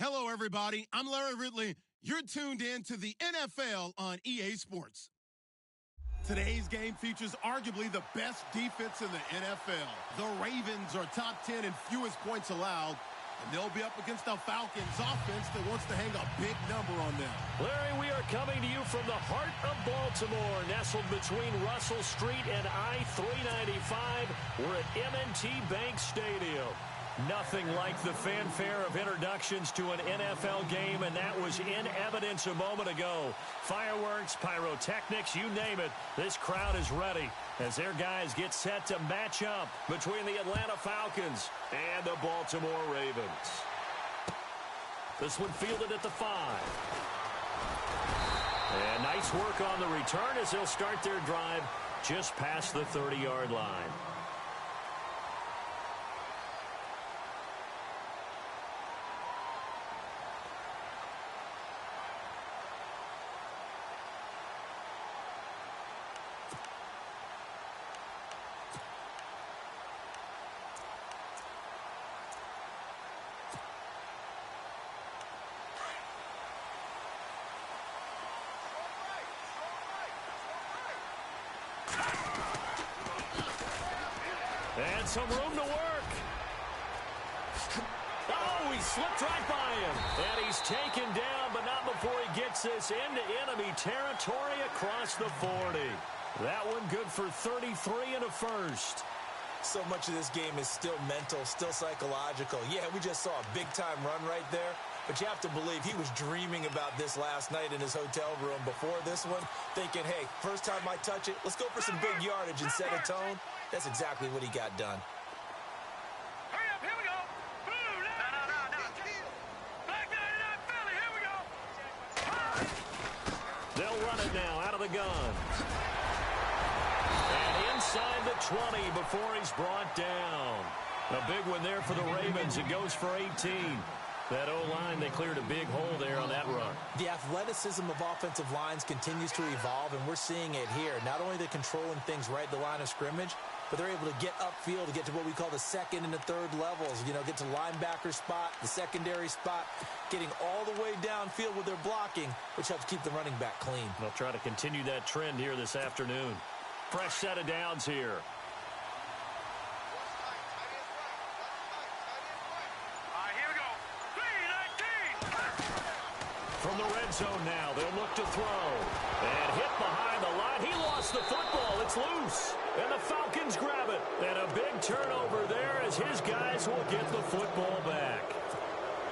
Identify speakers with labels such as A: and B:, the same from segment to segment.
A: Hello, everybody. I'm Larry Ridley. You're tuned in to the NFL on EA Sports. Today's game features arguably the best defense in the NFL. The Ravens are top 10 in fewest points allowed, and they'll be up against the Falcons offense that wants to hang a big number on them.
B: Larry, we are coming to you from the heart of Baltimore, nestled between Russell Street and I-395. We're at M&T Bank Stadium. Nothing like the fanfare of introductions to an NFL game, and that was in evidence a moment ago. Fireworks, pyrotechnics, you name it. This crowd is ready as their guys get set to match up between the Atlanta Falcons and the Baltimore Ravens. This one fielded at the 5. And nice work on the return as they'll start their drive just past the 30-yard line. And some room to work. Oh, he slipped right by him. And he's taken down, but not before he gets this into enemy territory across the 40. That one good for 33 and a first.
C: So much of this game is still mental, still psychological. Yeah, we just saw a big-time run right there. But you have to believe he was dreaming about this last night in his hotel room before this one, thinking, hey, first time I touch it, let's go for some big yardage and set a tone. That's exactly what he got done.
D: Hurry up, here we go. No. Black 99 Philly, here we go.
B: They'll run it now out of the gun. And inside the 20 before he's brought down. A big one there for the Ravens. It goes for 18. That O-line, they cleared a big hole there on that run.
C: The athleticism of offensive lines continues to evolve, and we're seeing it here. Not only they're controlling things right at the line of scrimmage, but they're able to get upfield to get to what we call the second and the third levels. You know, get to linebacker spot, the secondary spot, getting all the way downfield with their blocking, which helps keep the running back clean.
B: They'll try to continue that trend here this afternoon. Fresh set of downs here. From the red zone now, they'll look to throw. And hit behind the line. He lost the football. It's loose. And the Falcons grab it. And a big turnover there as his guys will get the football back.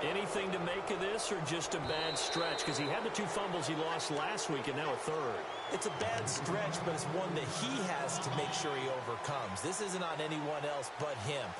B: Anything to make of this or just a bad stretch? Because he had the 2 fumbles he lost last week and now a third.
C: It's a bad stretch, but it's one that he has to make sure he overcomes. This isn't on anyone else but him.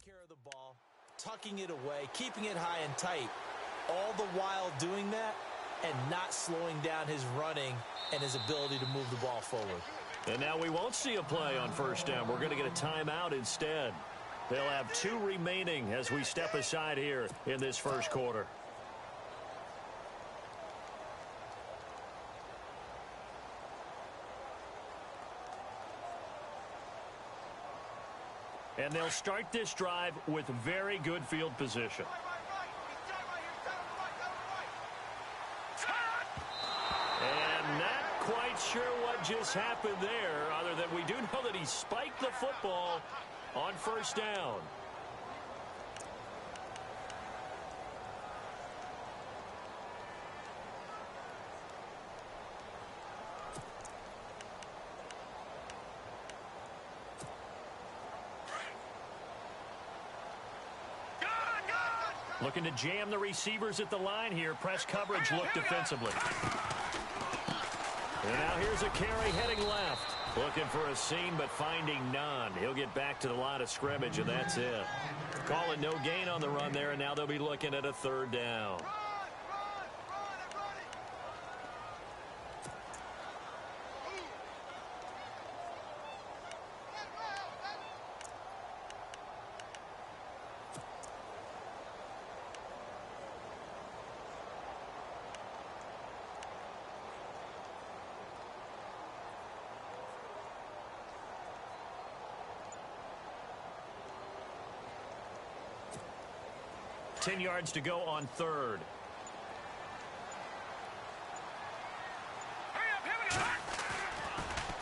C: Care of the ball, tucking it away, keeping it high and tight, all the while doing that and not slowing down his running and his ability to move the ball forward.
B: And now we won't see a play on first down. We're going to get a timeout instead. They'll have 2 remaining as we step aside here in this first quarter. And they'll start this drive with very good field position. And not quite sure what just happened there, other than we do know that he spiked the football on first down. Looking to jam the receivers at the line here. Press coverage look defensively. And now here's a carry heading left. Looking for a seam, but finding none. He'll get back to the line of scrimmage, and that's it. Calling no gain on the run there, and now they'll be looking at a third down. Ten yards to go on third.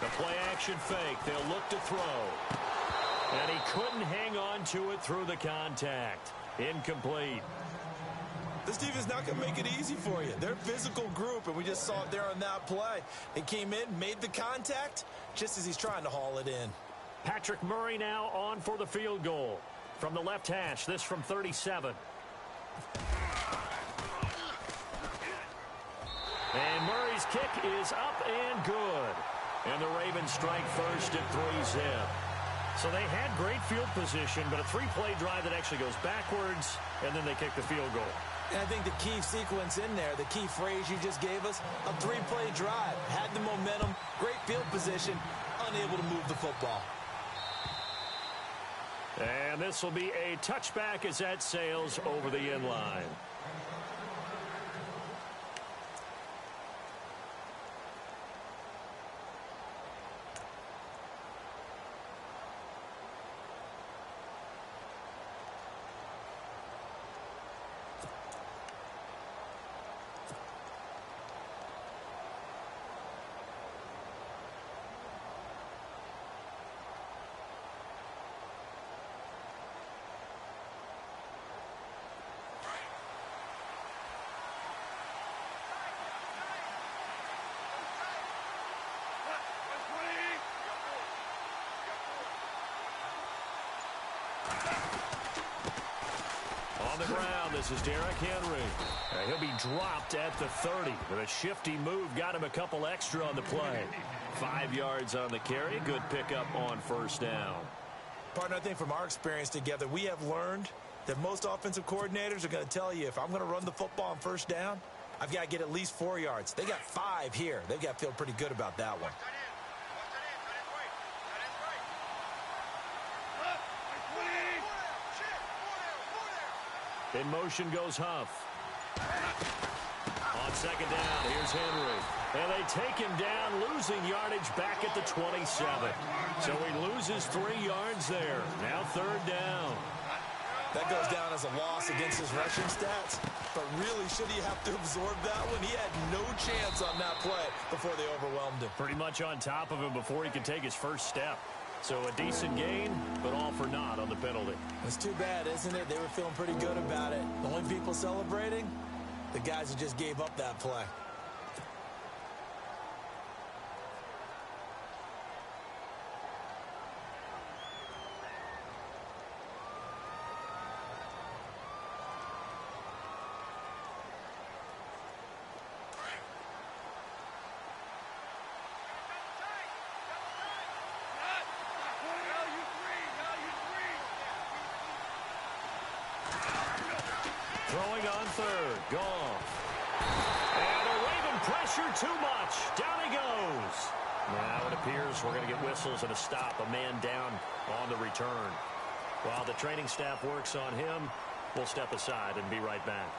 B: The play action fake. They'll look to throw. And he couldn't hang on to it through the contact. Incomplete.
C: This defense is not going to make it easy for you. They're a physical group, and we just saw it there on that play. They came in, made the contact, just as he's trying to haul it in.
B: Patrick Murray now on for the field goal. From the left hash, this from 37. And Murray's kick is up and good. And the Ravens strike first at 3-zip. So they had great field position, but a three-play drive that actually goes backwards, and then they kick the field goal.
C: And I think the key sequence in there, the key phrase you just gave us, a three-play drive. Had the momentum, great field position, unable to move the football.
B: And this will be a touchback as that sails over the end line. On the ground, this is Derrick Henry. He'll be dropped at the 30. But a shifty move got him a couple extra on the play. 5 yards on the carry. Good pickup on first down.
C: Partner, I think from our experience together, we have learned that most offensive coordinators are going to tell you, if I'm going to run the football on first down, I've got to get at least 4 yards. They got 5 here. They've got to feel pretty good about that one.
B: In motion goes Huff. On second down, here's Henry. And they take him down, losing yardage back at the 27. So he loses 3 yards there. Now third down.
C: That goes down as a loss against his rushing stats. But really, should he have to absorb that one? He had no chance on that play before they overwhelmed him.
B: Pretty much on top of him before he could take his first step. So a decent gain, but all for naught on the penalty.
C: It's too bad, isn't it? They were feeling pretty good about it. The only people celebrating, the guys who just gave up that play.
B: Throwing on third. Goff. And a Raven pressure too much. Down he goes. Now it appears we're going to get whistles and a stop. A man down on the return. While the training staff works on him, we'll step aside and be right back.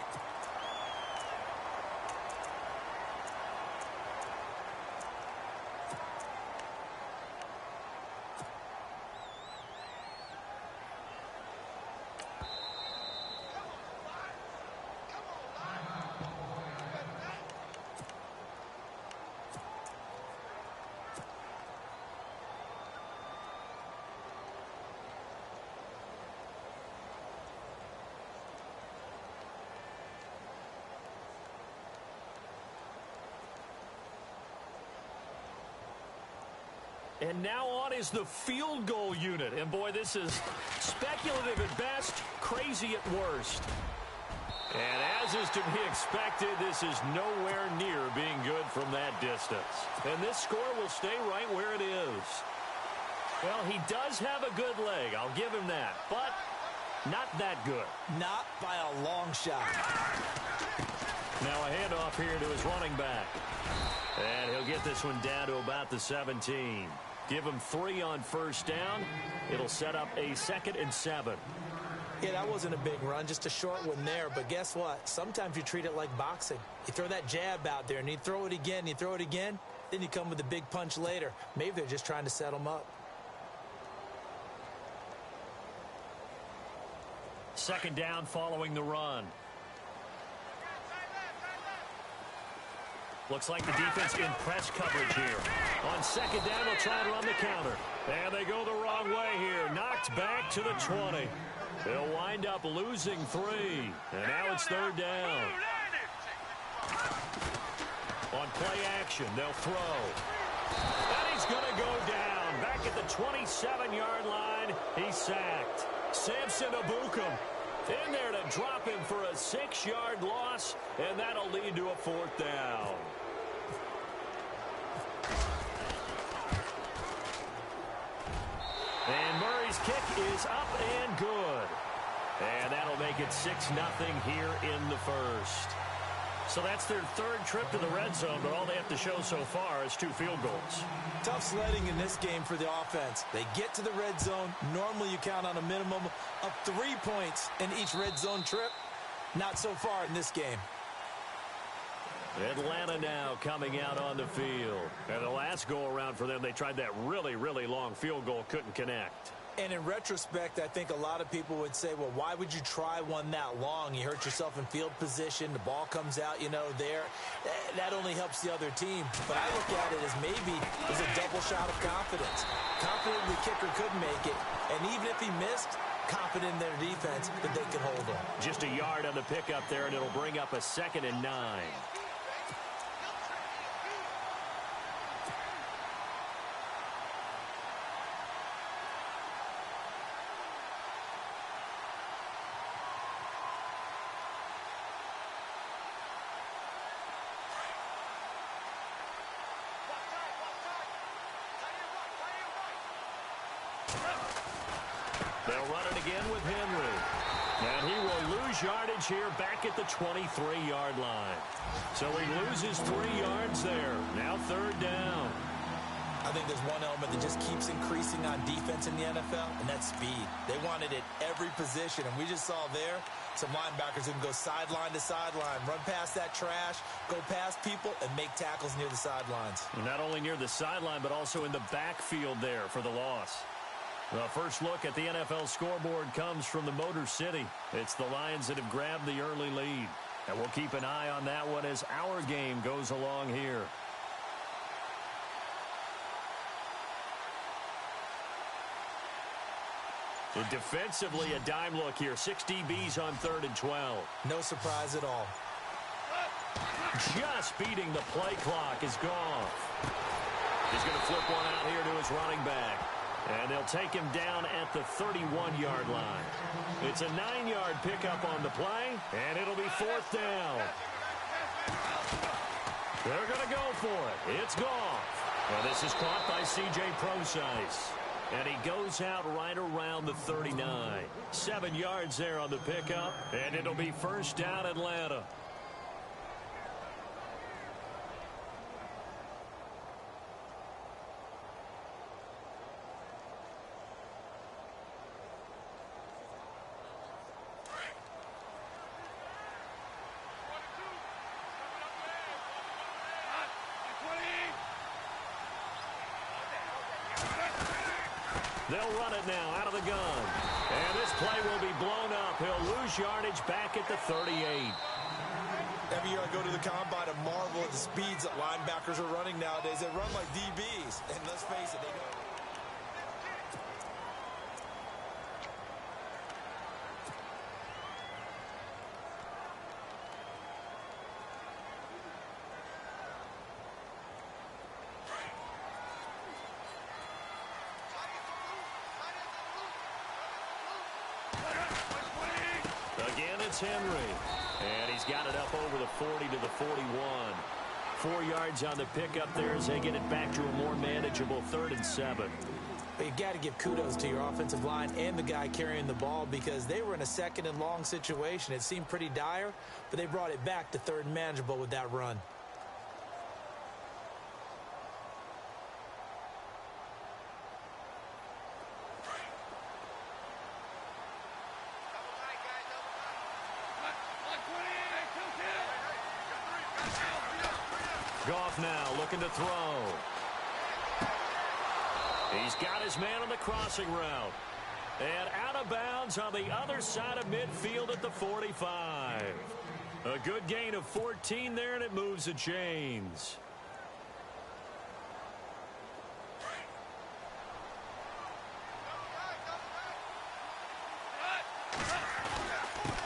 B: And now on is the field goal unit. And boy, this is speculative at best, crazy at worst. And as is to be expected, this is nowhere near being good from that distance. And this score will stay right where it is. Well, he does have a good leg. I'll give him that. But not that good.
C: Not by a long shot.
B: Now a handoff here to his running back. And he'll get this one down to about the 17. Give him 3 on first down. It'll set up a 2nd and 7.
C: Yeah, that wasn't a big run, just a short one there. But guess what? Sometimes you treat it like boxing. You throw that jab out there, and you throw it again, you throw it again, then you come with a big punch later. Maybe they're just trying to set him up.
B: 2nd down following the run. Looks like the defense in press coverage here. On 2nd down, they'll try and run the counter. And they go the wrong way here. Knocked back to the 20. They'll wind up losing 3. And now it's 3rd down. On play action, they'll throw. And he's going to go down. Back at the 27-yard line, he's sacked. Samson Abukum in there to drop him for a 6-yard loss, and that'll lead to a 4th down. And Murray's kick is up and good. And that'll make it 6-0 here in the first. So that's their 3rd trip to the red zone, but all they have to show so far is 2 field goals.
C: Tough sledding in this game for the offense. They get to the red zone. Normally you count on a minimum of 3 points in each red zone trip. Not so far in this game.
B: Atlanta now coming out on the field. And the last go-around for them, they tried that really, really long field goal, couldn't connect.
C: And in retrospect, I think a lot of people would say, well, why would you try one that long? You hurt yourself in field position. The ball comes out, there. That only helps the other team. But I look at it as maybe there's a double shot of confidence. Confident the kicker could make it. And even if he missed, confident in their defense that they could hold him.
B: Just a yard on the pickup there, and it'll bring up a 2nd and 9. They'll run it again with Henry. And he will lose yardage here back at the 23-yard line. So he loses 3 yards there. Now 3rd down.
C: I think there's one element that just keeps increasing on defense in the NFL, and that's speed. They want it at every position, and we just saw there some linebackers who can go sideline to sideline, run past that trash, go past people, and make tackles near the sidelines.
B: Not only near the sideline, but also in the backfield there for the loss. The first look at the NFL scoreboard comes from the Motor City. It's the Lions that have grabbed the early lead. And we'll keep an eye on that one as our game goes along here. And defensively, a dime look here. 6 DBs on 3rd and 12.
C: No surprise at all.
B: Just beating the play clock is gone. He's going to flip one out here to his running back. And they'll take him down at the 31-yard line. It's a 9-yard pickup on the play, and it'll be 4th down. They're going to go for it. It's gone. And this is caught by C.J. Prosise. And he goes out right around the 39. 7 yards there on the pickup, and it'll be 1st down Atlanta. They'll run it now out of the gun. And this play will be blown up. He'll lose yardage back at the 38.
C: Every year I go to the combine and marvel at the speeds that linebackers are running nowadays. They run like DBs. And let's face it, they know.
B: Again, it's Henry. And he's got it up over the 40 to the 41. 4 yards on the pickup there as they get it back to a more manageable 3rd and 7.
C: But you got to give kudos to your offensive line and the guy carrying the ball because they were in a 2nd and long situation. It seemed pretty dire, but they brought it back to 3rd and manageable with that run.
B: Goff now looking to throw. He's got his man on the crossing route. And out of bounds on the other side of midfield at the 45. A good gain of 14 there, and it moves the chains.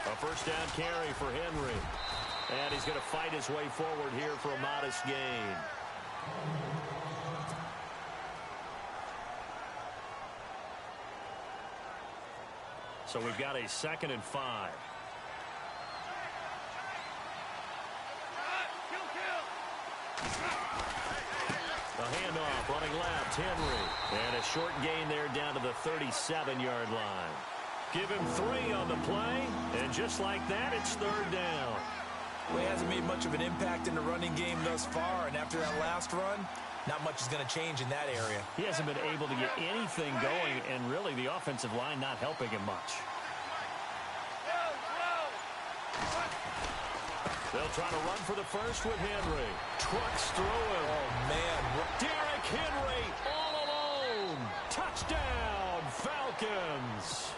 B: A first down carry for Henry. And he's going to fight his way forward here for a modest gain. So we've got a 2nd and 5. The handoff running left, Henry. And a short gain there down to the 37-yard line. Give him 3 on the play, and just like that, it's 3rd down.
C: Well, he hasn't made much of an impact in the running game thus far, and after that last run, not much is going to change in that area.
B: He hasn't been able to get anything going, and really the offensive line not helping him much. They'll try to run for the first with Henry. Trucks through him.
C: Oh, man.
B: Derrick Henry all alone. Touchdown, Falcons.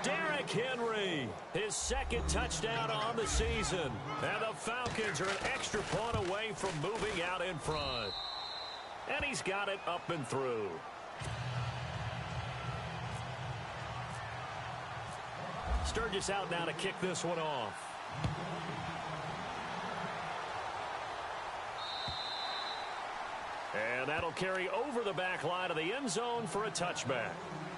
B: Derrick Henry, his 2nd touchdown on the season. And the Falcons are an extra point away from moving out in front. And he's got it up and through. Sturgis out now to kick this one off. And that'll carry over the back line of the end zone for a touchback.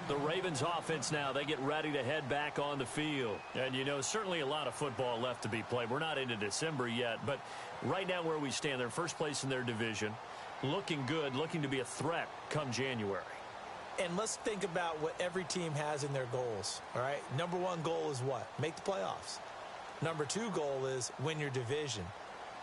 B: The Ravens offense now, they get ready to head back on the field. And, you know, certainly a lot of football left to be played. We're not into December yet, but right now where we stand, they're first place in their division. Looking good, looking to be a threat come January.
C: And let's think about what every team has in their goals, all right? Number 1 goal is what? Make the playoffs. Number 2 goal is win your division.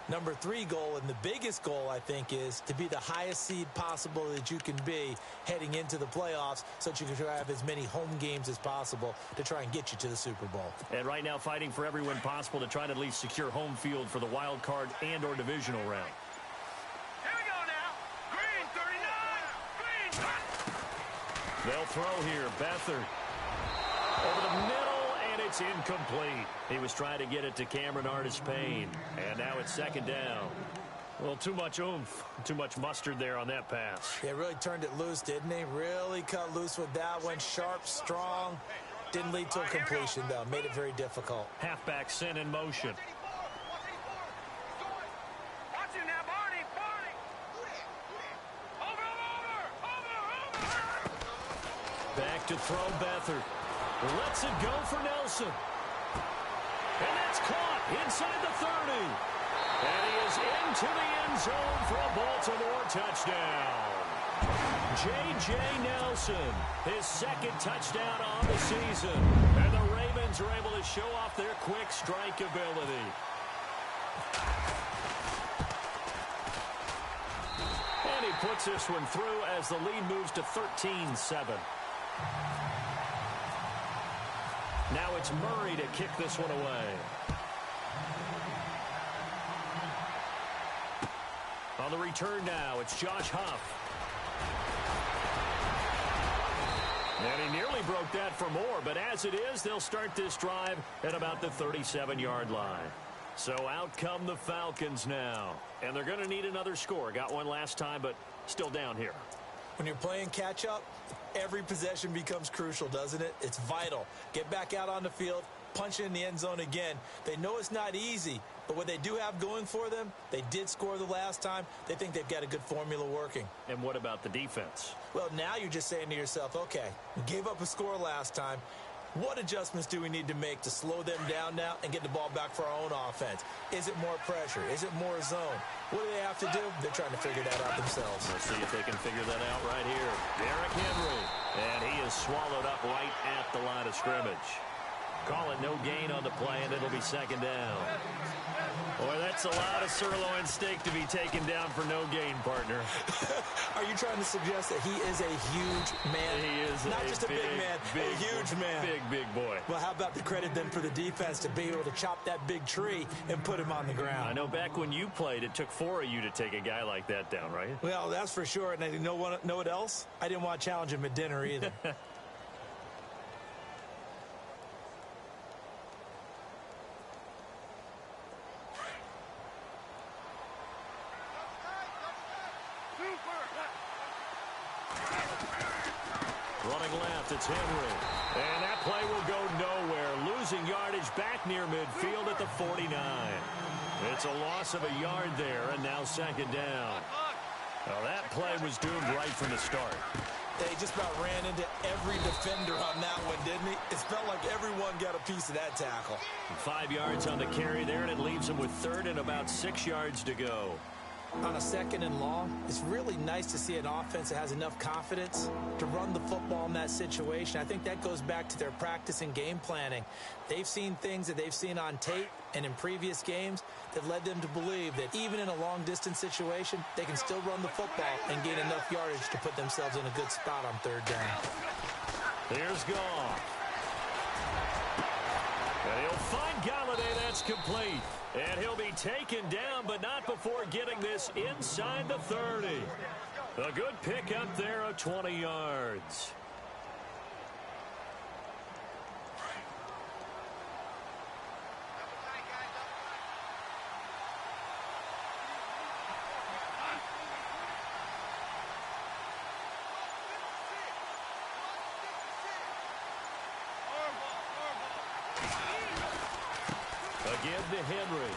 C: Number 3 goal, and the biggest goal, I think, is to be the highest seed possible that you can be heading into the playoffs so that you can have as many home games as possible to try and get you to the Super Bowl.
B: And right now fighting for every win possible to try to at least secure home field for the wild card and or divisional round.
D: Here we go now. Green 39. Green.
B: They'll throw here. Beathard over the middle. It's incomplete. He was trying to get it to Cameron Artis-Payne. And now it's 2nd down. Well, too much oomph, too much mustard there on that pass.
C: Yeah, really turned it loose, didn't he? Really cut loose with that one. Sharp, strong. Didn't lead to a completion, though. Made it very difficult.
B: Halfback sent in motion.
D: Watch him now, Barney. Over.
B: Back to throw Beathard. Lets it go for Nelson. And that's caught inside the 30. And he is into the end zone for a Baltimore touchdown. J.J. Nelson, his 2nd touchdown on the season. And the Ravens are able to show off their quick strike ability. And he puts this one through as the lead moves to 13-7. Now it's Murray to kick this one away. On the return now, it's Josh Huff. And he nearly broke that for more, but as it is, they'll start this drive at about the 37-yard line. So out come the Falcons now. And they're going to need another score. Got one last time, but still down here.
C: When you're playing catch-up, every possession becomes crucial, doesn't it? It's vital. Get back out on the field, punch it in the end zone again. They know it's not easy, but what they do have going for them, they did score the last time. They think they've got a good formula working.
B: And what about the defense?
C: Well, now you're just saying to yourself, okay, we gave up a score last time. What adjustments do we need to make to slow them down now and get the ball back for our own offense? Is it more pressure? Is it more zone? What do they have to do? They're trying to figure that out themselves.
B: Let's see if they can figure that out right here. Derrick Henry. And he is swallowed up right at the line of scrimmage. Call it no gain on the play, and it'll be second down. Boy, that's a lot of sirloin steak to be taken down for no gain, partner.
C: Are you trying to suggest that he is a huge man?
B: He is
C: not just a big man, a huge man.
B: Big boy.
C: Well, how about the credit then for the defense to be able to chop that big tree and put him on the ground?
B: I know back when you played, it took 4 of you to take a guy like that down, right?
C: Well, that's for sure. And you know what else? I didn't want to challenge him at dinner either.
B: Running left, it's Henry. And that play will go nowhere. Losing yardage back near midfield at the 49. It's a loss of a yard there, and now second down. Well, that play was doomed right from the start.
C: He just about ran into every defender on that one, didn't he? It felt like everyone got a piece of that tackle.
B: 5 yards on the carry there, and it leaves him with third and about 6 yards to go.
C: On a second and long, it's really nice to see an offense that has enough confidence to run the football in that situation. I think that goes back to their practice and game planning. They've seen things that they've seen on tape and in previous games that led them to believe that even in a long-distance situation, they can still run the football and gain enough yardage to put themselves in a good spot on third down.
B: Here's Goff. And he'll find Galladay. That's complete. And he'll be taken down, but not before getting this inside the 30. A good pickup there of 20 yards. Again to Henry.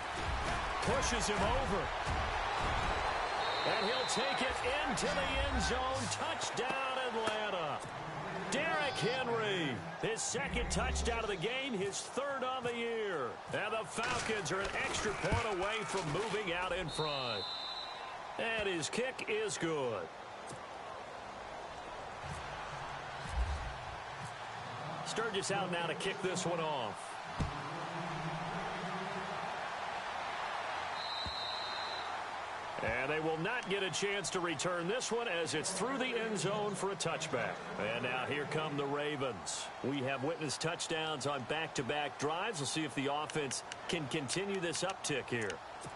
B: Pushes him over. And he'll take it into the end zone. Touchdown, Atlanta. Derrick Henry, his second touchdown of the game, his third on the year. And the Falcons are an extra point away from moving out in front. And his kick is good. Sturgis out now to kick this one off. And they will not get a chance to return this one as it's through the end zone for a touchback. And now here come the Ravens. We have witnessed touchdowns on back-to-back drives. We'll see if the offense can continue this uptick here.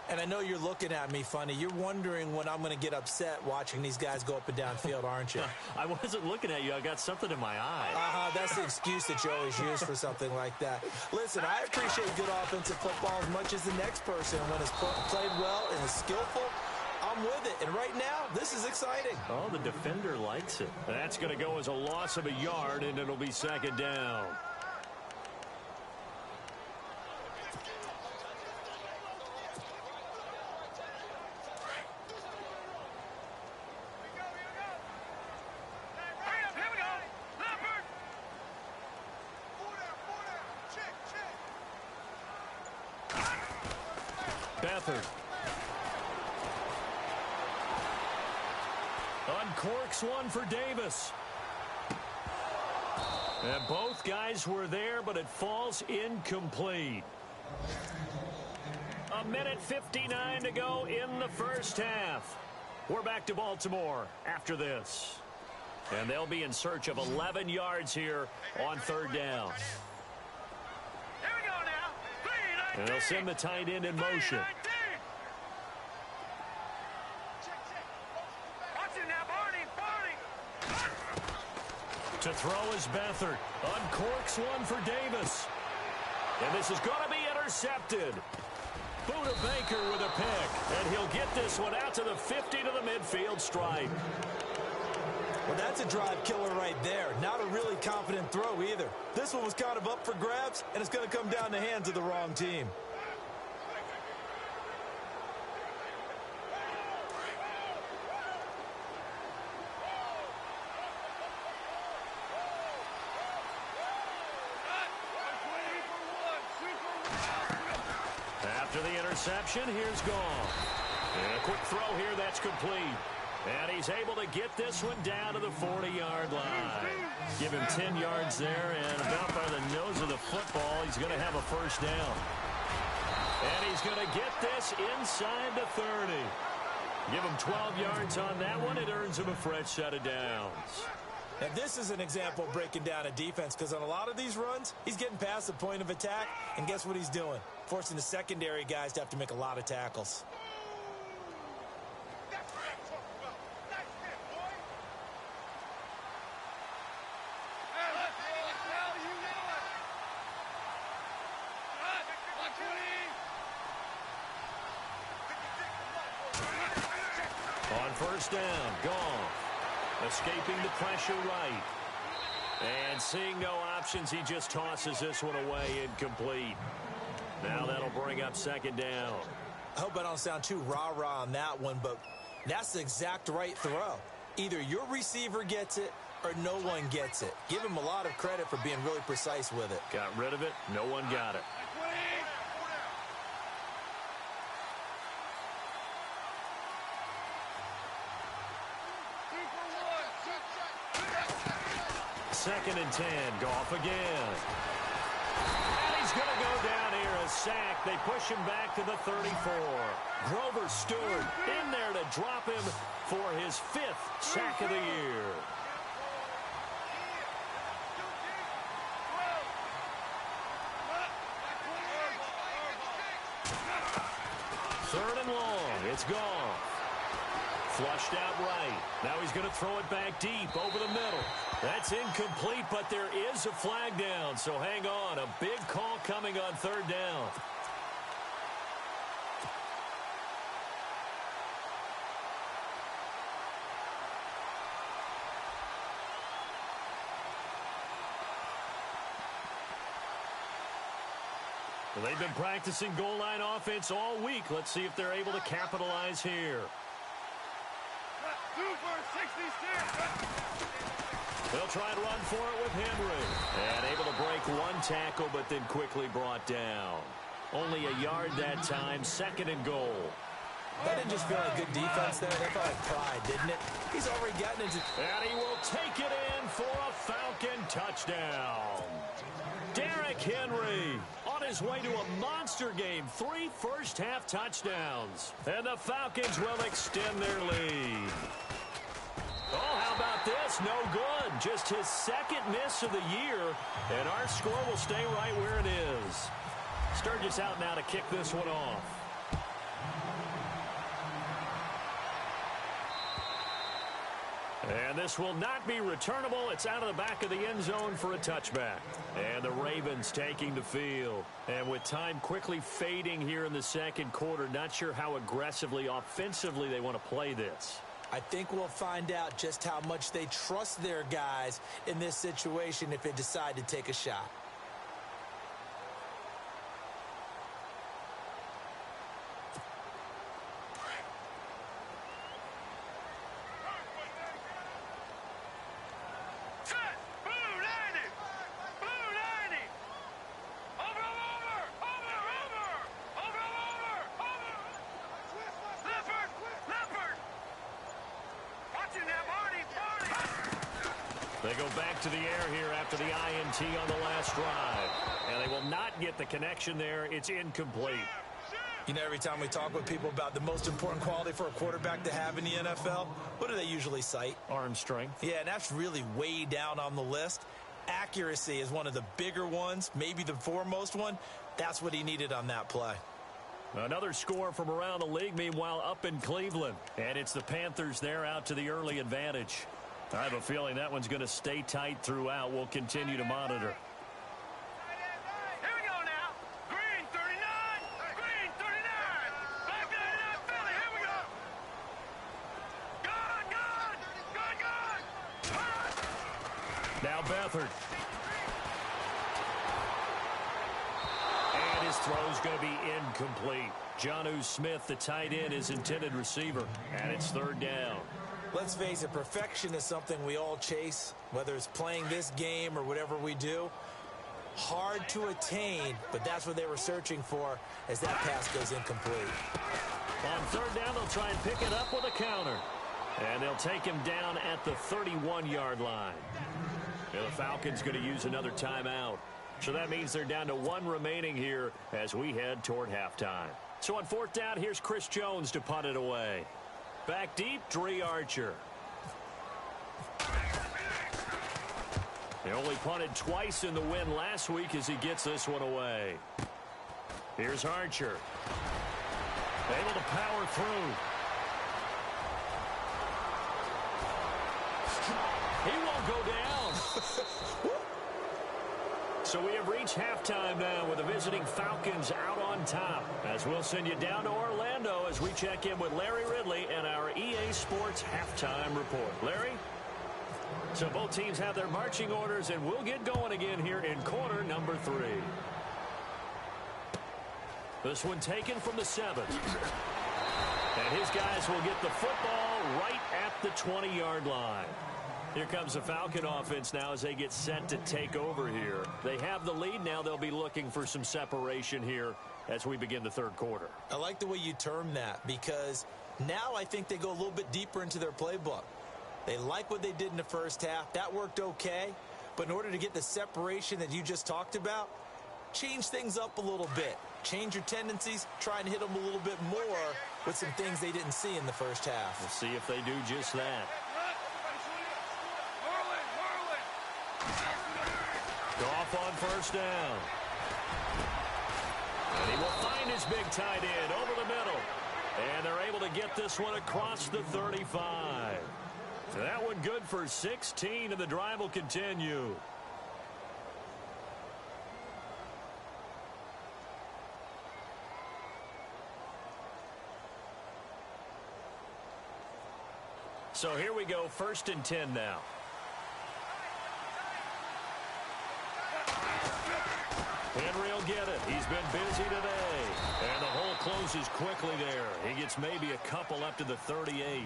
C: And I know you're looking at me funny. You're wondering when I'm going to get upset watching these guys go up and down field, aren't you?
B: I wasn't looking at you. I got something in my eye.
C: That's the excuse that you always use for something like that. Listen, I appreciate good offensive football as much as the next person. When it's played well and is skillful, I'm with it. And right now, this is exciting.
B: Oh, the defender likes it. That's going to go as a loss of a yard, and it'll be second down. Beathard. Uncorks one for Davis. And both guys were there, but it falls incomplete. 1:59 to go in the first half. We're back to Baltimore after this. And they'll be in search of 11 yards here on third down.
D: Here we go now.
B: And they'll send the tight end in motion. To throw is Beathard. Uncorks one for Davis. And this is going to be intercepted. Buda Baker with a pick. And he'll get this one out to the 50 to the midfield stripe.
C: Well, that's a drive killer right there. Not a really confident throw either. This one was kind of up for grabs, and it's going to come down the hands of the wrong team.
B: interception. Here's Goff. And a quick throw here. That's complete. And he's able to get this one down to the 40-yard line. Give him 10 yards there, and about by the nose of the football, he's going to have a first down. And he's going to get this inside the 30. Give him 12 yards on that one. It earns him a fresh set of downs.
C: Now, this is an example of breaking down a defense, because on a lot of these runs, he's getting past the point of attack, and guess what he's doing? Forcing the secondary guys to have to make a lot of tackles.
B: On first down, Goff. Escaping the pressure right. And seeing no options, he just tosses this one away incomplete. Now that'll bring up second down.
C: I hope I don't sound too rah-rah on that one, but that's the exact right throw. Either your receiver gets it or no one gets it. Give him a lot of credit for being really precise with it.
B: Got rid of it. No one got it. Second and 10. Goff again. And he's going to go down here, a sack. They push him back to the 34. Grover Stewart in there to drop him for his 5th sack of the year. Third and long. It's gone. Flushed out right. Now he's going to throw it back deep over the middle. That's incomplete, but there is a flag down, so hang on. A big call coming on third down. Well, they've been practicing goal line offense all week. Let's see if they're able to capitalize here. They'll try and run for it with Henry. And able to break one tackle, but then quickly brought down. Only a yard that time, second and goal.
C: That didn't just feel like good defense there. That felt like pride, didn't it? He's already gotten into...
B: And he will take it in for a Falcon touchdown. Derrick Henry on his way to a monster game. 3 first-half touchdowns. And the Falcons will extend their lead. Oh, how about this? No good. Just his second miss of the year. And our score will stay right where it is. Sturgis out now to kick this one off. And this will not be returnable. It's out of the back of the end zone for a touchback. And the Ravens taking the field. And with time quickly fading here in the second quarter, not sure how aggressively, offensively they want to play this.
C: I think we'll find out just how much they trust their guys in this situation if they decide to take a shot.
B: They go back to the air here after the INT on the last drive. And they will not get the connection there. It's incomplete.
C: You know, every time we talk with people about the most important quality for a quarterback to have in the NFL, what do they usually cite?
B: Arm strength.
C: Yeah, and that's really way down on the list. Accuracy is one of the bigger ones, maybe the foremost one. That's what he needed on that play.
B: Another score from around the league, meanwhile, up in Cleveland. And it's the Panthers there out to the early advantage. I have a feeling that one's going to stay tight throughout. We'll continue to monitor.
D: Here we go now. Green 39. Green 39. Black 99 Philly. Here we go. Good.
B: Now Beathard. And his throw's going to be incomplete. Jonnu Smith, the tight end, is intended receiver. And it's third down.
C: Let's face it, perfection is something we all chase, whether it's playing this game or whatever we do. Hard to attain, but that's what they were searching for as that pass goes incomplete.
B: On third down, they'll try and pick it up with a counter. And they'll take him down at the 31-yard line. And the Falcons going to use another timeout. So that means they're down to one remaining here as we head toward halftime. So on fourth down, here's Chris Jones to punt it away. Back deep, Dre Archer. He only punted twice in the win last week as he gets this one away. Here's Archer. Able to power through. He won't go down. So we have reached halftime now with the visiting Falcons out on top. As we'll send you down to Orlando as we check in with Larry Ridley and our EA Sports halftime report. Larry? So both teams have their marching orders, and we'll get going again here in quarter number 3. This one taken from the 7. And his guys will get the football right at the 20-yard line. Here comes the Falcon offense now as they get set to take over here. They have the lead now. They'll be looking for some separation here as we begin the third quarter.
C: I like the way you term that because now I think they go a little bit deeper into their playbook. They like what they did in the first half. That worked okay. But in order to get the separation that you just talked about, change things up a little bit. Change your tendencies. Try and hit them a little bit more with some things they didn't see in the first half.
B: We'll see if they do just that. Goff on first down. And he will find his big tight end over the middle. And they're able to get this one across the 35. So that one good for 16, and the drive will continue. So here we go, 1st and 10 now. Henry will get it. He's been busy today. And the hole closes quickly there. He gets maybe a couple up to the 38.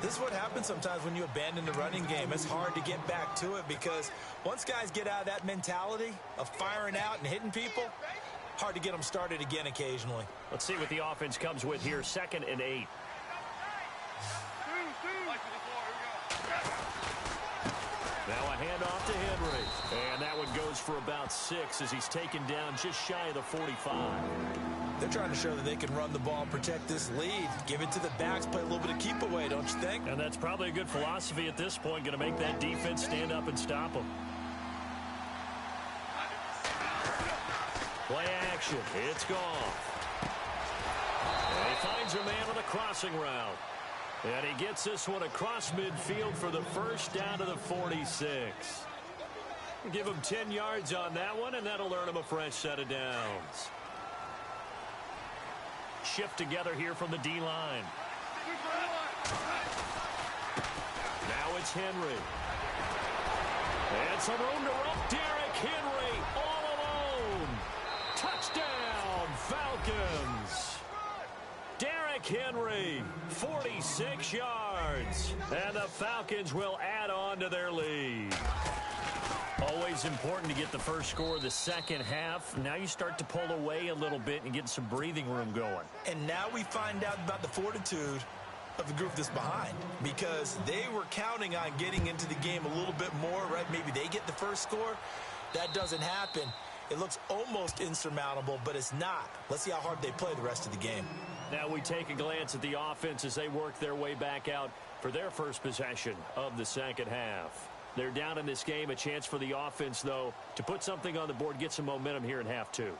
C: This is what happens sometimes when you abandon the running game. It's hard to get back to it because once guys get out of that mentality of firing out and hitting people, hard to get them started again occasionally.
B: Let's see what the offense comes with here. 2nd and 8. Now a handoff to Henry. And that one goes for about 6 as he's taken down just shy of the 45.
C: They're trying to show that they can run the ball, protect this lead, give it to the backs, play a little bit of keep away, don't you think?
B: And that's probably a good philosophy at this point, going to make that defense stand up and stop them. Play action. It's gone. And he finds a man on the crossing route. And he gets this one across midfield for the first down to the 46. Give him 10 yards on that one, and that'll earn him a fresh set of downs. Shift together here from the D-line. Now it's Henry. And some room to run. Derrick Henry all alone. Touchdown, Falcons. Derrick Henry, 46 yards. And the Falcons will add on to their lead. Always important to get the first score of the second half. Now you start to pull away a little bit and get some breathing room going.
C: And now we find out about the fortitude of the group that's behind because they were counting on getting into the game a little bit more, right? Maybe they get the first score. That doesn't happen. It looks almost insurmountable, but it's not. Let's see how hard they play the rest of the game.
B: Now we take a glance at the offense as they work their way back out for their first possession of the second half. They're down in this game. A chance for the offense, though, to put something on the board, get some momentum here in half 2.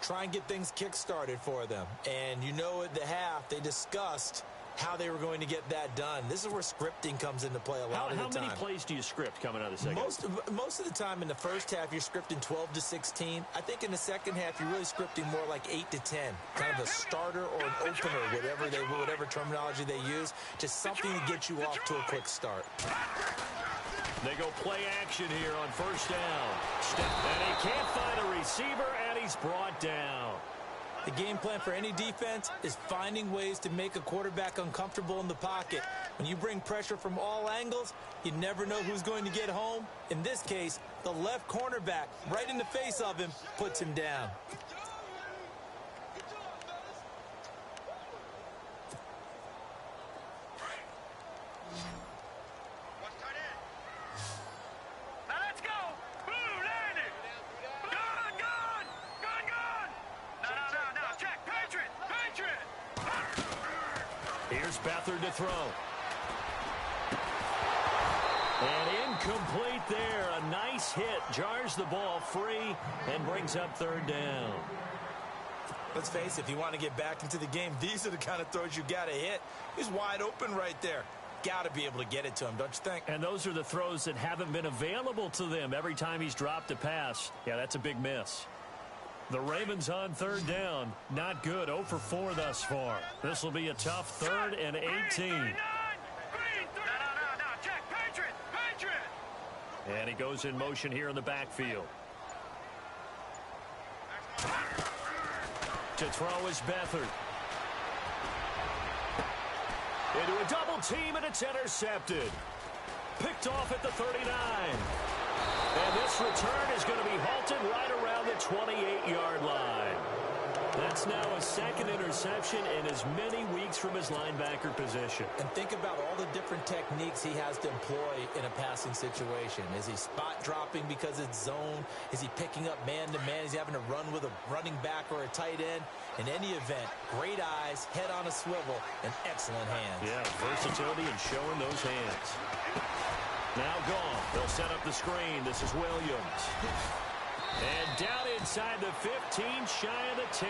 C: Try and get things kick-started for them. And you know at the half, they discussed how they were going to get that done. This is where scripting comes into play a lot of the time.
B: How many plays do you script coming out of the second?
C: Most of the time in the first half, you're scripting 12 to 16. I think in the second half, you're really scripting more like 8 to 10. Kind of a starter or an opener, whatever terminology they use, just something to get you off to a quick start.
B: They go play action here on first down. And he can't find a receiver, and he's brought down.
C: The game plan for any defense is finding ways to make a quarterback uncomfortable in the pocket. When you bring pressure from all angles, you never know who's going to get home. In this case, the left cornerback, right in the face of him, puts him down.
D: Now let's go. Blue, land it. Gone. Now, check. Patriot.
B: Here's Beathard to throw. And incomplete there. A nice hit. Jars the ball free and brings up third down.
C: Let's face it, if you want to get back into the game, these are the kind of throws you got to hit. He's wide open right there. Got to be able to get it to him, don't you think?
B: And those are the throws that haven't been available to them every time he's dropped a pass. Yeah, that's a big miss. The Ravens on third down. Not good. 0 for 4 thus far. This will be a tough 3rd and 18.
D: Green, check. Patriot.
B: And he goes in motion here in the backfield. To throw is Beathard. Into a double team, and it's intercepted. Picked off at the 39. And this return is going to be halted right around the 28-yard line. That's now a second interception in as many weeks from his linebacker position.
C: And think about all the different techniques he has to employ in a passing situation. Is he spot dropping because it's zone? Is he picking up man-to-man? Is he having to run with a running back or a tight end? In any event, great eyes, head on a swivel, and excellent hands.
B: Yeah, versatility and showing those hands. Now gone. They'll set up the screen. This is Williams. And down inside the 15, shy of the 10.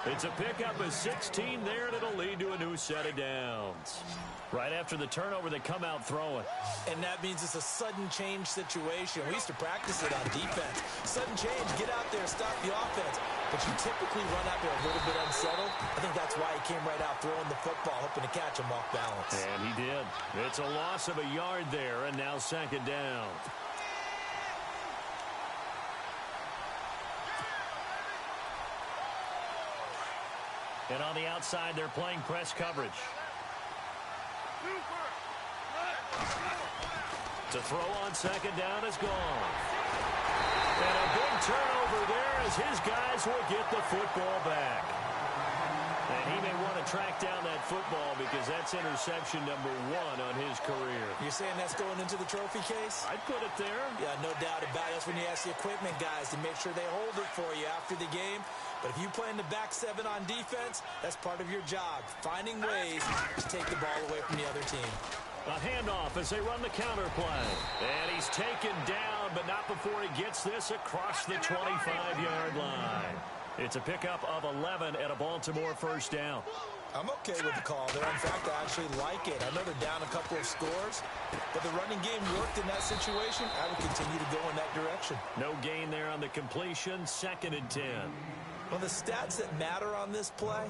B: It's a pickup of 16 there, and it'll lead to a new set of downs. Right after the turnover, they come out throwing.
C: And that means it's a sudden change situation. We used to practice it on defense. Sudden change, get out there, stop the offense. But you typically run out there a little bit unsettled. I think that's why he came right out throwing the football, hoping to catch him off balance.
B: And he did. It's a loss of a yard there, and now second down. And on the outside, they're playing press coverage. To throw on second down is gone. And a big turnover there as his guys will get the football back. And he may want to track down that football because that's interception number 1 on his career.
C: You're saying that's going into the trophy case?
B: I'd put it there.
C: Yeah, no doubt about it. That's when you ask the equipment guys to make sure they hold it for you after the game. But if you play in the back 7 on defense, that's part of your job. Finding ways to take the ball away from the other team.
B: A handoff as they run the counter play. And he's taken down, but not before he gets this across the 25-yard line. It's a pickup of 11 and a Baltimore first down.
C: I'm okay with the call there. In fact, I actually like it. I know they're down a couple of scores, but the running game worked in that situation. I would continue to go in that direction.
B: No gain there on the completion. 2nd and 10.
C: Well, the stats that matter on this play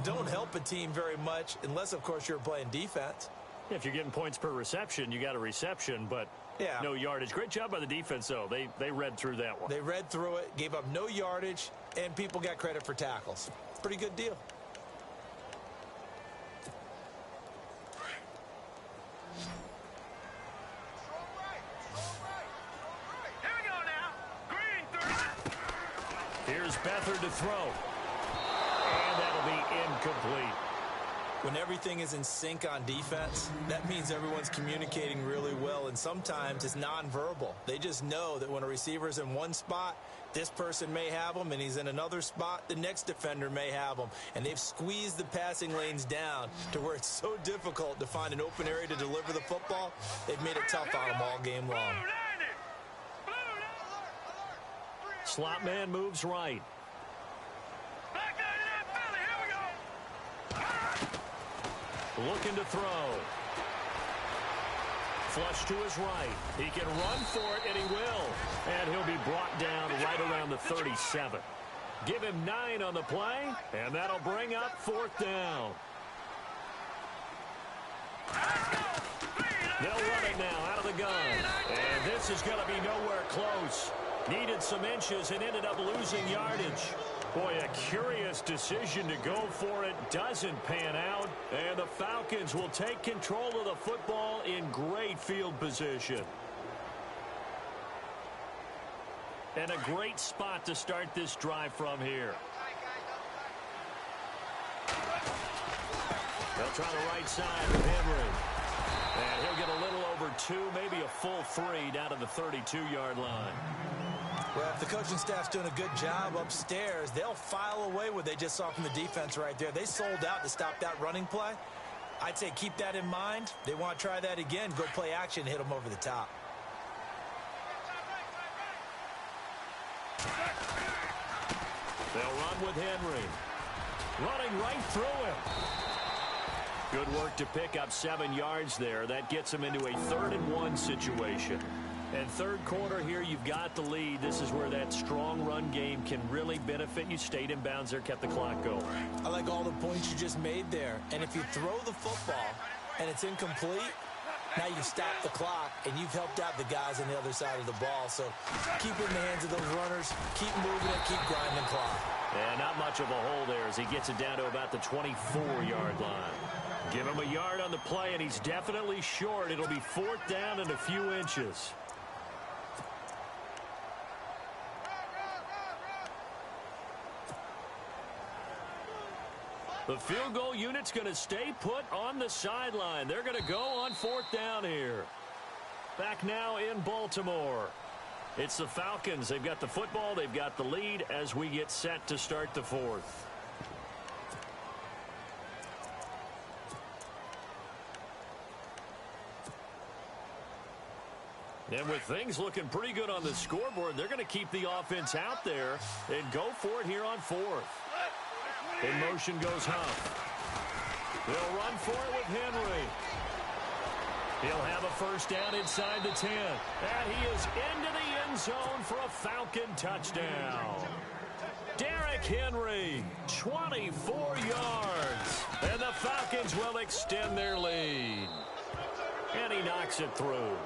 C: don't help a team very much unless, of course, you're playing defense.
B: If you're getting points per reception, you got a reception, but
C: yeah,
B: no yardage. Great job by the defense, though. They read through that one.
C: They read through it, gave up no yardage, and people got credit for tackles. Pretty good deal.
D: Here we go now. Green, 30.
B: Here's Beathard to throw. And that'll be incomplete.
C: When everything is in sync on defense, that means everyone's communicating really well, and sometimes it's nonverbal. They just know that when a receiver's in one spot, this person may have him, and he's in another spot, the next defender may have him. And they've squeezed the passing lanes down to where it's so difficult to find an open area to deliver the football. They've made it tough on them all game long.
B: Slot man moves right. Looking to throw. Flush to his right. He can run for it, and he will. And he'll be brought down right around the 37. Give him 9 on the play, and that'll bring up 4th down. They'll run it now out of the gun. And this is going to be nowhere close. Needed some inches and ended up losing yardage. Boy, a curious decision to go for it. Doesn't pan out. And the Falcons will take control of the football in great field position. And a great spot to start this drive from here. They'll try the right side with Henry. And he'll get a little over 2, maybe a full 3 down to the 32-yard line.
C: Well, if the coaching staff's doing a good job upstairs, they'll file away what they just saw from the defense right there. They sold out to stop that running play. I'd say keep that in mind. They want to try that again. Go play action, hit them over the top.
B: They'll run with Henry. Running right through him. Good work to pick up 7 yards there. That gets them into a 3rd-and-1 situation. And third quarter here, you've got the lead. This is where that strong run game can really benefit you. Stayed in bounds there, kept the clock going.
C: I like all the points you just made there. And if you throw the football and it's incomplete, now you've stopped the clock and you've helped out the guys on the other side of the ball. So keep it in the hands of those runners. Keep moving it. Keep grinding clock.
B: And not much of a hole there as he gets it down to about the 24-yard line. Give him a yard on the play, and he's definitely short. It'll be 4th down and a few inches. The field goal unit's going to stay put on the sideline. They're going to go on 4th down here. Back now in Baltimore. It's the Falcons. They've got the football. They've got the lead as we get set to start the 4th. And with things looking pretty good on the scoreboard, they're going to keep the offense out there and go for it here on 4th. In motion goes Huff. They'll run for it with Henry. He'll have a 1st down inside the 10. And he is into the end zone for a Falcon touchdown. Derrick Henry, 24 yards. And the Falcons will extend their lead. And he knocks it through.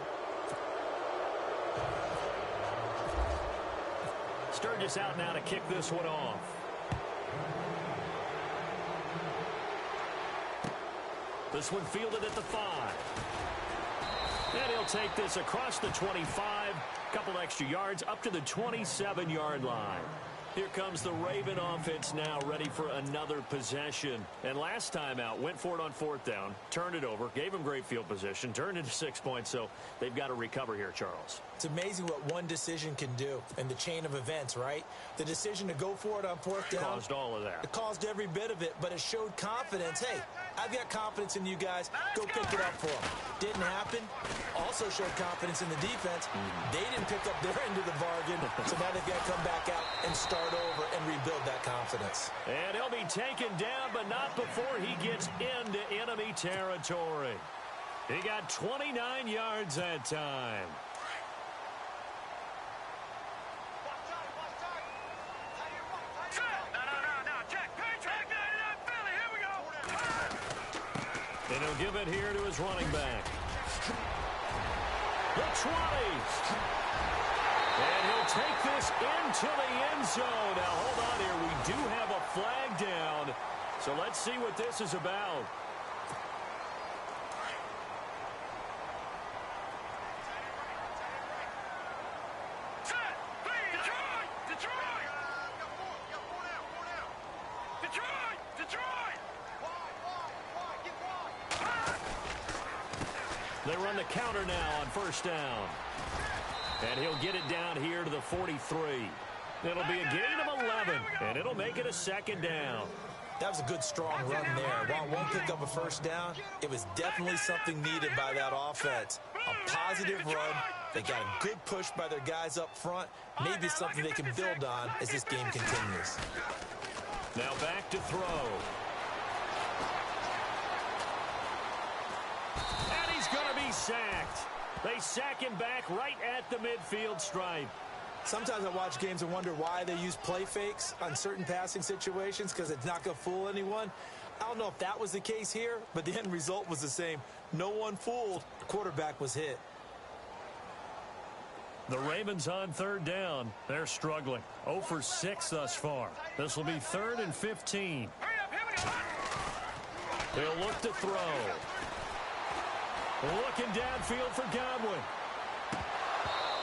B: Sturgis out now to kick this one off. This one fielded at the 5. And he'll take this across the 25. Couple extra yards up to the 27-yard line. Here comes the Raven offense now, ready for another possession. And last time out, went for it on 4th down, turned it over, gave them great field position, turned into 6 points, so they've got to recover here, Charles.
C: It's amazing what one decision can do in the chain of events, right? The decision to go for it on 4th down.
B: Caused all of that.
C: It caused every bit of it, but it showed confidence. Hey, I've got confidence in you guys. Go pick it up for them. Didn't happen. Also showed confidence in the defense. They didn't pick up their end of the bargain, so now they've got to come back out and start over and rebuild that confidence.
B: And he'll be taken down, but not before he gets into enemy territory. He got 29 yards that time. And he'll give it here to his running back. The 20. And he'll take this into the end zone. Now, hold on here. We do have a flag down. So let's see what this is about. They run the counter now on 1st down. And he'll get it down here to the 43. It'll be a gain of 11, and it'll make it a 2nd down.
C: That was a good, strong run there. While it won't pick up a 1st down, it was definitely something needed by that offense. A positive run. They got a good push by their guys up front. Maybe something they can build on as this game continues.
B: Now back to throw. And he's going to be sacked. They sack him back right at the midfield stripe.
C: Sometimes I watch games and wonder why they use play fakes on certain passing situations, because it's not going to fool anyone. I don't know if that was the case here, but the end result was the same. No one fooled. The quarterback was hit.
B: The Ravens on third down. They're struggling. 0 for 6 thus far. This will be 3rd and 15. They'll look to throw. Looking downfield for Godwin.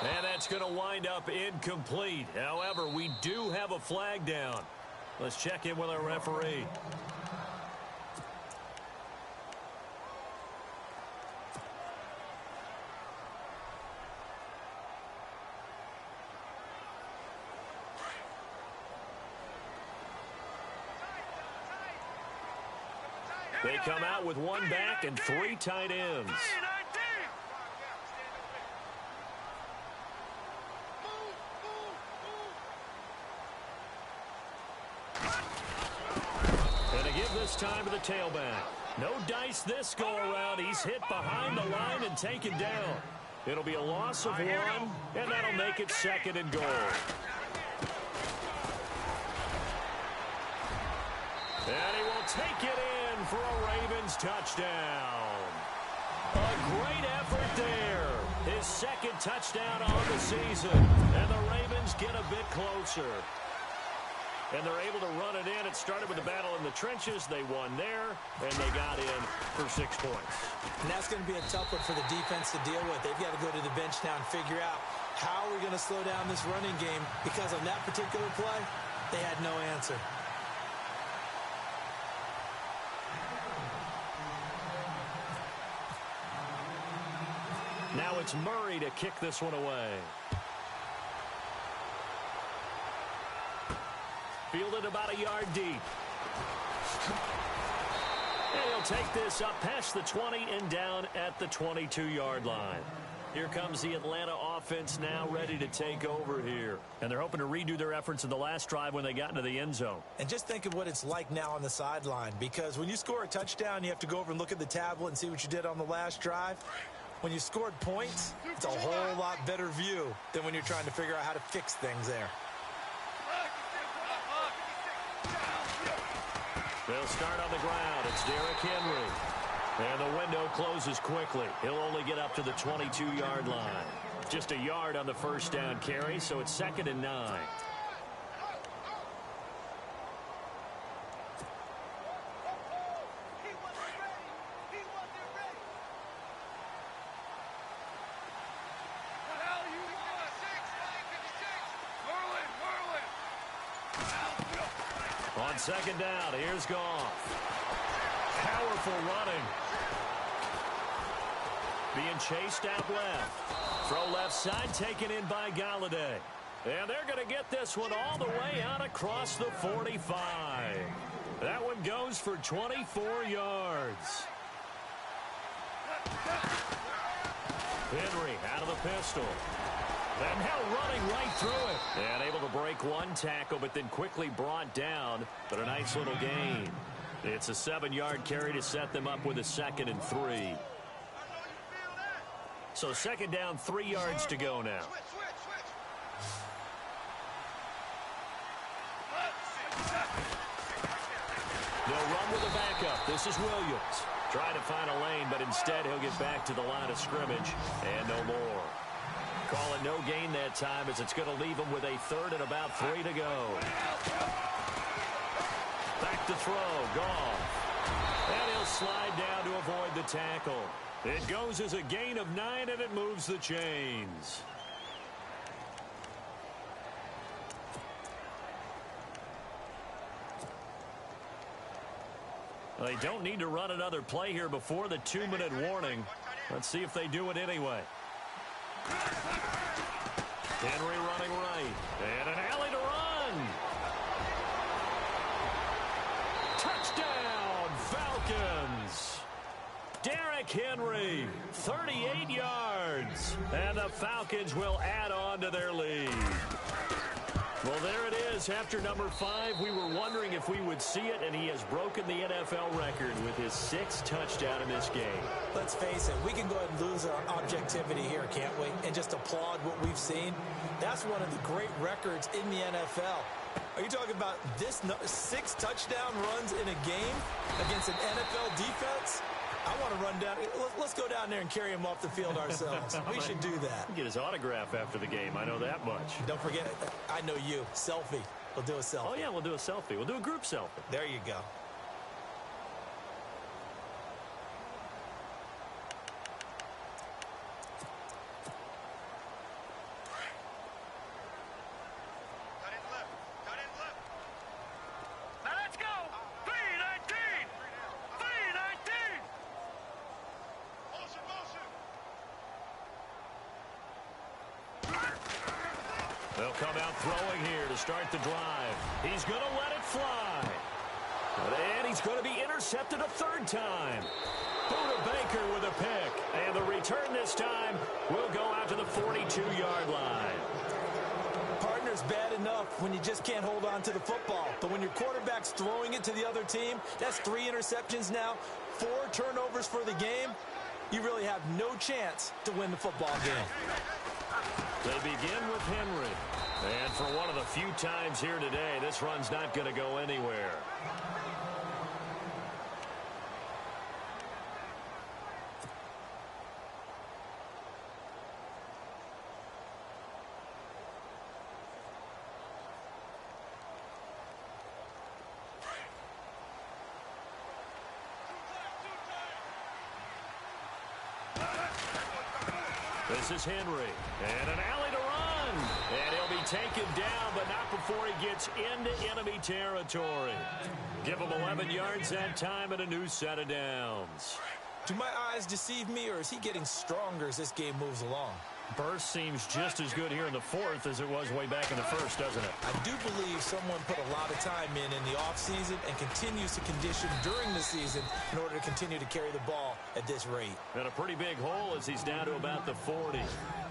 B: And that's going to wind up incomplete. However, we do have a flag down. Let's check in with our referee. They come out with 1 back and 3 tight ends. And to give this time to the tailback. No dice this go around. He's hit behind the line and taken down. It'll be a loss of 1, and that'll make it 2nd and goal. And he will take it in for a Ravens touchdown. A great effort there. His 2nd touchdown on the season. And the Ravens get a bit closer. And they're able to run it in. It started with a battle in the trenches. They won there, and they got in for 6 points.
C: And that's going to be a tough one for the defense to deal with. They've got to go to the bench now and figure out how we're going to slow down this running game, because on that particular play, they had no answer.
B: Now it's Murray to kick this one away. Fielded about a yard deep. And he'll take this up past the 20 and down at the 22-yard line. Here comes the Atlanta offense now ready to take over here. And they're hoping to redo their efforts in the last drive when they got into the end zone.
C: And just think of what it's like now on the sideline, because when you score a touchdown, you have to go over and look at the tablet and see what you did on the last drive. When you scored points, it's a whole lot better view than when you're trying to figure out how to fix things there.
B: They'll start on the ground. It's Derrick Henry. And the window closes quickly. He'll only get up to the 22-yard line. Just a yard on the first down carry, so it's 2nd and 9. On 2nd down, here's Goff. Powerful running. Being chased out left. Throw left side, taken in by Galladay. And they're going to get this one all the way out across the 45. That one goes for 24 yards. Henry out of the pistol. And now running right through it. And able to break 1 tackle, but then quickly brought down. But a nice little gain. It's a 7-yard carry to set them up with a 2nd and 3. So 2nd down, 3 yards to go now. They'll run with a backup. This is Williams. Trying to find a lane, but instead he'll get back to the line of scrimmage. And no more. Call it no gain that time, as it's going to leave him with a 3rd and about 3 to go. Back to throw, Goff. And he'll slide down to avoid the tackle. It goes as a gain of 9, and it moves the chains. Well, they don't need to run another play here before the 2-minute warning. Let's see if they do it anyway. Henry running right. And an alley to run. Touchdown, Falcons. Derrick Henry, 38 yards. And the Falcons will add on to their lead. Well, there it is. After number 5, we were wondering if we would see it, and he has broken the NFL record with his 6th touchdown in this game.
C: Let's face it, we can go ahead and lose our objectivity here, can't we? And just applaud what we've seen. That's one of the great records in the NFL. Are you talking about this 6 touchdown runs in a game against an NFL defense? I want to run down. Let's go down there and carry him off the field ourselves. We should do that.
B: Get his autograph after the game. I know that much.
C: Don't forget, I know you. Selfie. We'll do a selfie.
B: Oh, yeah, we'll do a selfie. We'll do a group selfie.
C: There you go.
D: Now let's go. 319. 319.
B: They'll come out throwing here to start the drive. He's going to let it fly. And he's going to be intercepted a third time. Buda Baker with a pick. And the return this time will go out to the 42-yard line.
C: Partner's bad enough when you just can't hold on to the football. But when your quarterback's throwing it to the other team, that's 3 interceptions now, 4 turnovers for the game. You really have no chance to win the football game.
B: They begin with Henry. And for one of the few times here today, this run's not going to go anywhere. This is Henry, and an alley to run. And he'll be taken down, but not before he gets into enemy territory. Give him 11 yards that time and a new set of downs.
C: Do my eyes deceive me, or is he getting stronger as this game moves along?
B: Burst seems just as good here in the fourth as it was way back in the first, doesn't it?
C: I do believe someone put a lot of time in the offseason and continues to condition during the season in order to continue to carry the ball at this rate.
B: And a pretty big hole as he's down to about the 40.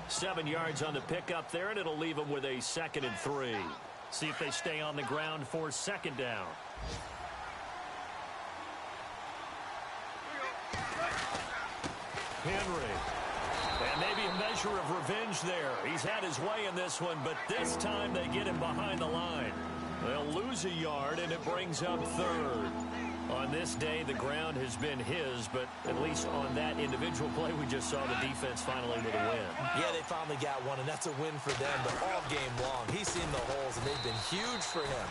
B: 7 yards on the pickup there, and it'll leave him with a 2nd and 3. See if they stay on the ground for 2nd down. Henry. And maybe a measure of revenge there. He's had his way in this one, but this time they get him behind the line. They'll lose a yard, and it brings up 3rd. On this day, the ground has been his, but at least on that individual play, we just saw the defense finally with a win.
C: Yeah, they finally got one, and that's a win for them, but all game long, he's seen the holes, and they've been huge for him.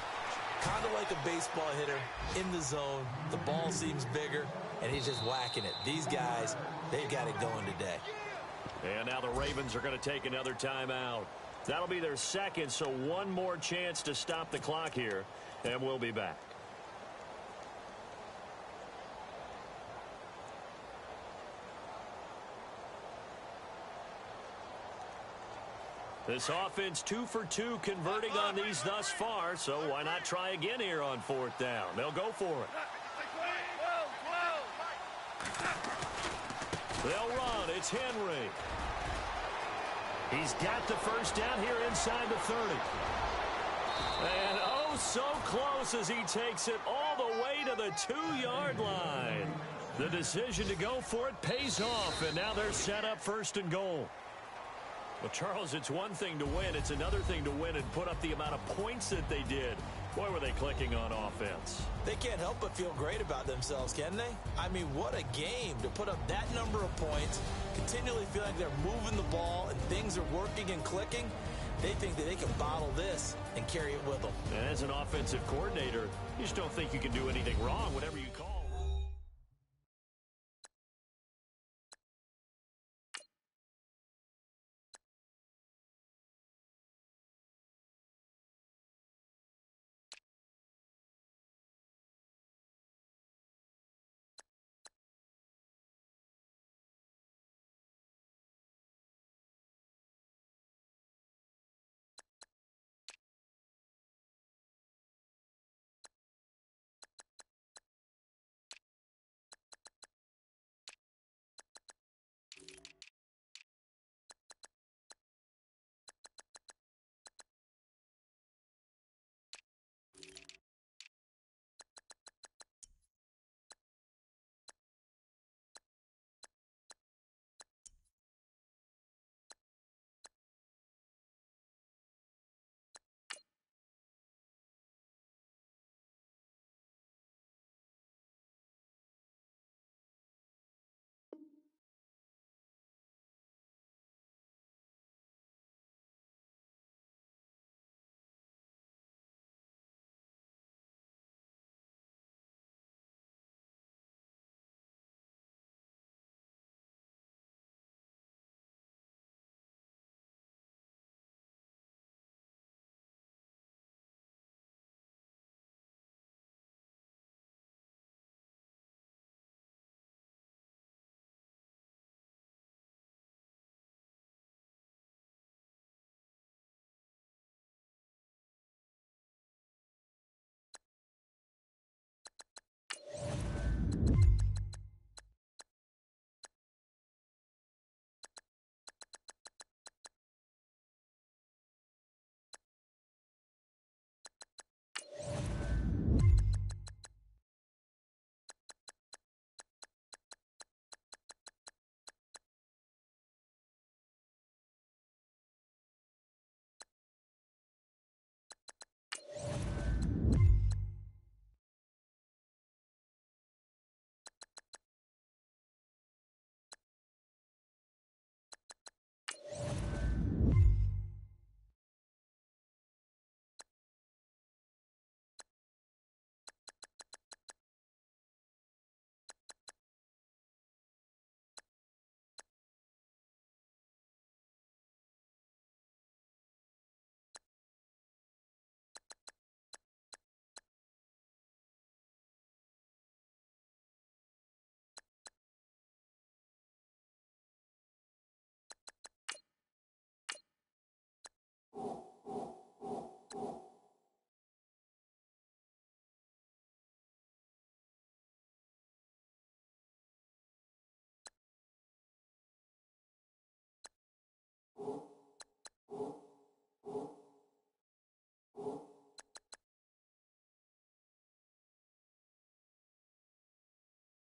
C: Kind of like a baseball hitter in the zone. The ball seems bigger, and he's just whacking it. These guys, they've got it going today.
B: And now the Ravens are going to take another timeout. That'll be their 2nd, so one more chance to stop the clock here, and we'll be back. This offense 2 for 2 converting on these thus far, so why not try again here on 4th down? They'll go for it. They'll run. It's Henry. He's got the first down here inside the 30. And oh, so close as he takes it all the way to the 2-yard line. The decision to go for it pays off, and now they're set up 1st and goal. Well, Charles, it's one thing to win. It's another thing to win and put up the amount of points that they did. Boy, were they clicking on offense.
C: They can't help but feel great about themselves, can they? I mean, what a game to put up that number of points, continually feel like they're moving the ball and things are working and clicking. They think that they can bottle this and carry it with them.
B: And as an offensive coordinator, you just don't think you can do anything wrong, whatever you call.